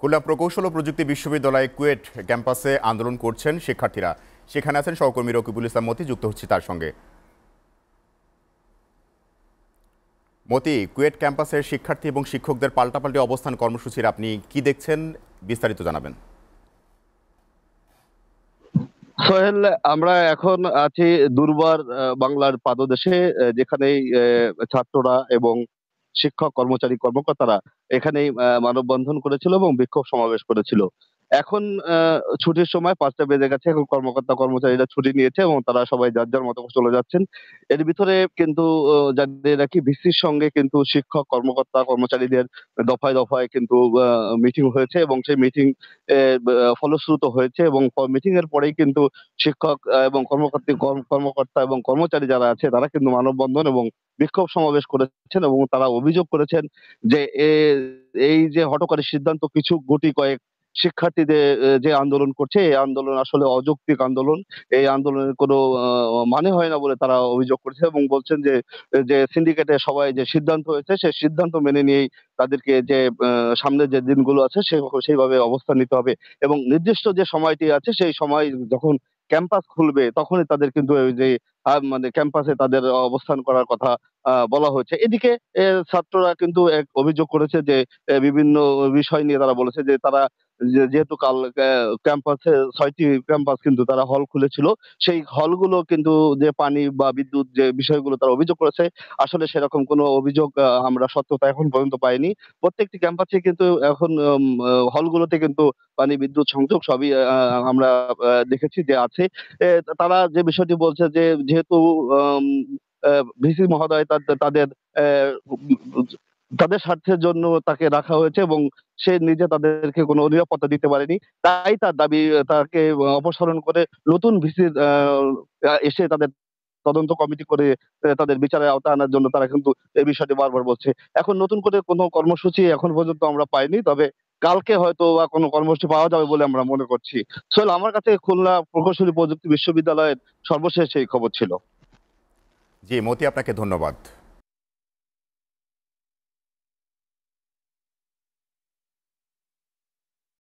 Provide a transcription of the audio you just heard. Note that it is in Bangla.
খুলনা প্রকৌশল ও প্রযুক্তি বিশ্ববিদ্যালয় কুয়েট ক্যাম্পাসে আন্দোলন করছেন শিক্ষার্থীরা। সেখানে আছেন সহকর্মী রকিবুল ইসলাম মতি, যুক্ত হচ্ছে তার সঙ্গে। মতি, কুয়েট ক্যাম্পাসের শিক্ষার্থী এবং শিক্ষকদের পাল্টাপাল্টি অবস্থান কর্মসূচির আপনি কি দেখছেন, বিস্তারিত জানাবেন। সোহেল, আমরা এখন আছি দুর্বার বাংলার পাদদেশে, যেখানেই ছাত্ররা এবং শিক্ষক কর্মচারী কর্মকর্তারা এখানেই মানববন্ধন করেছিল এবং বিক্ষোভ সমাবেশ করেছিল। এখন ছুটির সময় 5টা বেজে গেছে। এখন কর্মকর্তা কর্মচারীরা ছুটি নিয়েছে এবং তারা সবাই যার যার মতো করে চলে যাচ্ছেন। এর ভিতরে কিন্তু জানিয়ে রাখি, ভিসির সঙ্গে কিন্তু শিক্ষক কর্মকর্তা কর্মচারীদের দফায় দফায় কিন্তু মিটিং হয়েছে এবং সেই মিটিং ফলশ্রুত হয়েছে এবং মিটিং এর পরেই কিন্তু শিক্ষক এবং কর্মকর্তা এবং কর্মচারী যারা আছে তারা কিন্তু মানববন্ধন এবং বিক্ষোভ সমাবেশ করেছেন এবং তারা অভিযোগ করেছেন যে এই যে হঠকারী সিদ্ধান্ত কিছু গুটি কয়েক শিক্ষার্থীদের যে আন্দোলন করছে, এই আন্দোলন আসলে অযৌক্তিক আন্দোলন। এই আন্দোলনের কোনো মানে হয় না বলে তারা অভিযোগ করেছে এবং বলছেন যে যে সিন্ডিকেটে সবাই যে সিদ্ধান্ত হয়েছে সেই সিদ্ধান্ত মেনে নিয়েই তাদেরকে যে সামনের যে দিনগুলো আছে সেইভাবে অবস্থান নিতে হবে এবং নির্দিষ্ট যে সময়টি আছে সেই সময় যখন ক্যাম্পাস খুলবে তখনই তাদের কিন্তু ওই যে মানে ক্যাম্পাসে তাদের অবস্থান করার কথা বলা হয়েছে। এদিকে ছাত্ররা কিন্তু এক অভিযোগ করেছে যে বিভিন্ন বিষয় নিয়ে তারা বলেছে যে তারা যেহেতু কাল ক্যাম্পাসে 6টি ক্যাম্পাস কিন্তু তারা হল খুলেছিল, সেই হলগুলো কিন্তু যে পানি বা বিদ্যুৎ যে বিষয়গুলো তারা অভিযোগ করেছে, আসলে সেরকম কোনো অভিযোগ আমরা সত্যতা এখন পর্যন্ত পাইনি। প্রত্যেকটি ক্যাম্পাসে কিন্তু এখন হলগুলোতে কিন্তু পানি বিদ্যুৎ সংযোগ সবই আমরা দেখেছি যে আছে। এ তারা যে বিষয়টি বলছে যে যেহেতু আম আ ভিসি মহোদয় তাদের তাদের স্বার্থের জন্য তাকে রাখা হয়েছে এবং সে নিজে তাদেরকে কোনো নিরাপত্তা দিতে পারেনি। তাই তার দাবি তাকে অপসারণ করে নতুন ভিসির এসে তাদের তদন্ত কমিটি করে তাদের বিচারের আওতায় আনার জন্য তারা কিন্তু এই বিষয়টি বারবার বলছে। এখন নতুন করে কোনো কর্মসূচি এখন পর্যন্ত আমরা পাইনি। তবে কালকে হয়তোবা কোনো কর্মসূচি পাওয়া যাবে বলে আমরা মনে করছি। সোহেল, আমার কাছে খুলনা প্রকৌশলী প্রযুক্তি বিশ্ববিদ্যালয়ের সর্বশেষ এই খবর ছিল। জি মতি, আপনাকে ধন্যবাদ।